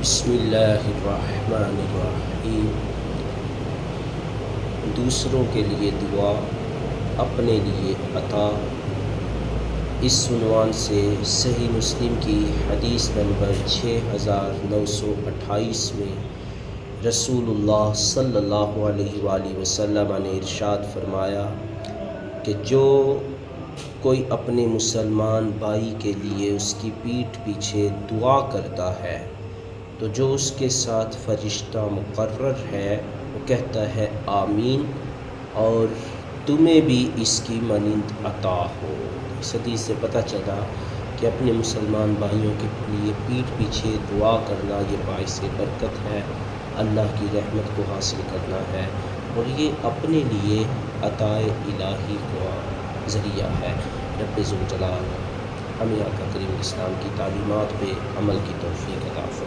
بسم اللہ الرحمن الرحیم۔ دوسروں کے لیے دعا، اپنے لیے عطا۔ اس عنوان سے صحیح مسلم کی حدیث نمبر 6928 میں رسول اللہ صلی اللہ علیہ وآلہ وسلم نے ارشاد فرمایا کہ جو کوئی اپنے مسلمان بھائی کے لیے اس کی پیٹھ پیچھے دعا کرتا ہے تو جو اس کے ساتھ فرشتہ مقرر ہے وہ کہتا ہے آمین، اور تمہیں بھی اس کی مانند عطا ہو۔ اس حدیث سے پتہ چلا کہ اپنے مسلمان بھائیوں کے لیے پیٹھ پیچھے دعا کرنا یہ باعث برکت ہے، اللہ کی رحمت کو حاصل کرنا ہے، اور یہ اپنے لیے عطائے الہی کا ذریعہ ہے۔ رب ذوالجلال ہمیں آقا کریم اسلام کی تعلیمات پہ عمل کی توفیق عطا فرمائے۔